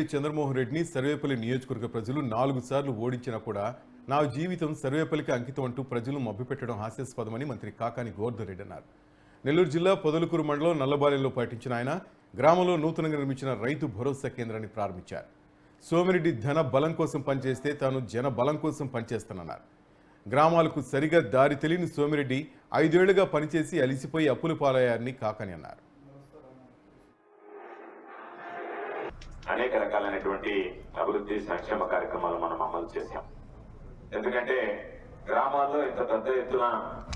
చంద్రమోహన్ రెడ్డిని సర్వేపల్లి నియోజకవర్గ ప్రజలు 4 సార్లు ఓడించినా కూడా నా జీవితం సర్వేపల్లికి అంకితం అంటూ ప్రజలు మభ్యపెట్టడం హాస్యాస్పదమని మంత్రి కాకాని గోవర్ధన్ రెడ్డి అన్నారు. నెల్లూరు జిల్లా పొదలకూరు మండలం నల్లబాలెంలో పర్యటించిన ఆయన గ్రామంలో నూతనంగా నిర్మించిన రైతు భరోసా కేంద్రాన్ని ప్రారంభించారు. సోమిరెడ్డి ధన బలం కోసం పనిచేస్తే తాను జన బలం కోసం పనిచేస్తానన్నారు. గ్రామాలకు సరిగా దారి తెలియని సోమిరెడ్డి 5 ఏళ్లుగా పనిచేసి అలిసిపోయి అప్పుల పాలయ్యారని కాకాని అన్నారు. అనేక రకాలైనటువంటి అభివృద్ధి సంక్షేమ కార్యక్రమాలు మనం అమలు చేశాం. ఎందుకంటే గ్రామాల్లో ఇంత పెద్ద ఎత్తున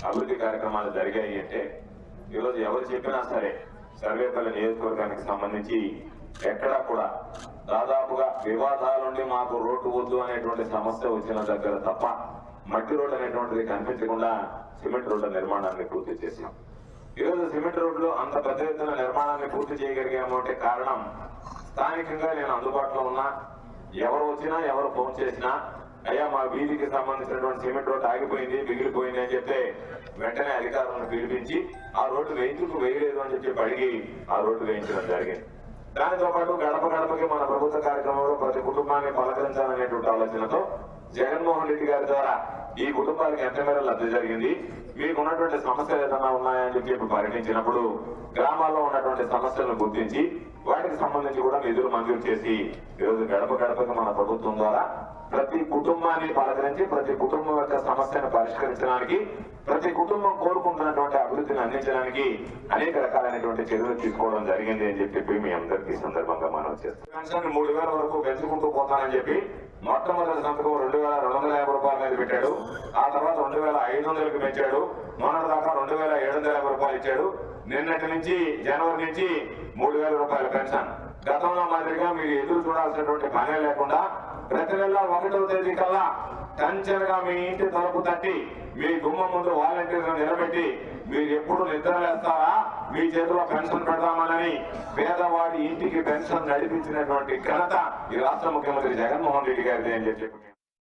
అభివృద్ధి కార్యక్రమాలు జరిగాయి అంటే ఈరోజు ఎవరు చెప్పినా సరే సర్వేపల్లి నియోజకవర్గానికి సంబంధించి ఎక్కడా కూడా దాదాపుగా వివాదాల నుండి మాకు రోడ్డు వద్దు అనేటువంటి సమస్య వచ్చిన దగ్గర తప్ప మట్టి రోడ్డు అనేటువంటిది కనిపించకుండా సిమెంట్ రోడ్ల నిర్మాణాన్ని పూర్తి చేశాం. ఈరోజు సిమెంట్ రోడ్లు అంత పెద్ద ఎత్తున నిర్మాణాన్ని పూర్తి చేయగలిగాము అంటే కారణం స్థానికంగా నేను అందుబాటులో ఉన్నా, ఎవరు వచ్చినా ఎవరు ఫోన్ చేసినా అయ్యా మా వీధికి సంబంధించినటువంటి సిమెంట్ రోడ్డు ఆగిపోయింది మిగిలిపోయింది అని చెప్తే వెంటనే అధికారులను పిలిపించి ఆ రోడ్డు వేయలేదు అని చెప్పి అడిగి ఆ రోడ్డు వేయించడం జరిగింది. దానితో పాటు గడప గడపకి మన ప్రభుత్వ కార్యక్రమంలో ప్రతి కుటుంబాన్ని పలకరించాలనేటువంటి ఆలోచనతో జగన్మోహన్ రెడ్డి గారి ద్వారా ఈ కుటుంబానికి ఎంత మేర లబ్ధి జరిగింది, మీకు ఉన్నటువంటి సమస్యలు ఏదైనా ఉన్నాయని చెప్పి పరిగణించినప్పుడు గ్రామాల్లో ఉన్నటువంటి సమస్యలను గుర్తించి వాటికి సంబంధించి కూడా నిధులు మంజూరు చేసి ఈరోజు గడప గడపకి మన ప్రభుత్వం ద్వారా ప్రతి కుటుంబాన్ని పలకరించి ప్రతి కుటుంబం యొక్క సమస్యను పరిష్కరించడానికి ప్రతి కుటుంబం కోరుకుంటున్నటువంటి అభివృద్ధిని అందించడానికి అనేక రకాలైనటువంటి చర్యలు తీసుకోవడం జరిగింది అని చెప్పి మీ అందరికీ సందర్భంగా మనం చేస్తాం. పెన్షన్ 3000 వరకు పెంచుకుంటూ పోతానని చెప్పి మొట్టమొదటి సంతకం 2250 రూపాయల మీద పెట్టాడు. ఆ తర్వాత 2500కి పెంచాడు. మొన్నటి దాకా 2750 రూపాయలు ఇచ్చాడు. నిన్నటి నుంచి జనవరి నుంచి 3000 రూపాయల పెన్షన్. గతంలో మాదిరిగా మీరు ఎదురు చూడాల్సినటువంటి పనే లేకుండా ప్రతి నెల 1వ తేదీ కల్లా టంచనగా మీ ఇంటి తలుపు తట్టి మీ గుమ్మం ముందు వాలంటీర్లు నిలబెట్టి మీరు ఎప్పుడు నిద్రలేస్తారా మీ చేతిలో పెన్షన్ పెడదామని పేదవాడి ఇంటికి పెన్షన్ నడిపించినటువంటి ఘనత ఈ రాష్ట్ర ముఖ్యమంత్రి జగన్మోహన్ రెడ్డి గారిది అని చెప్పి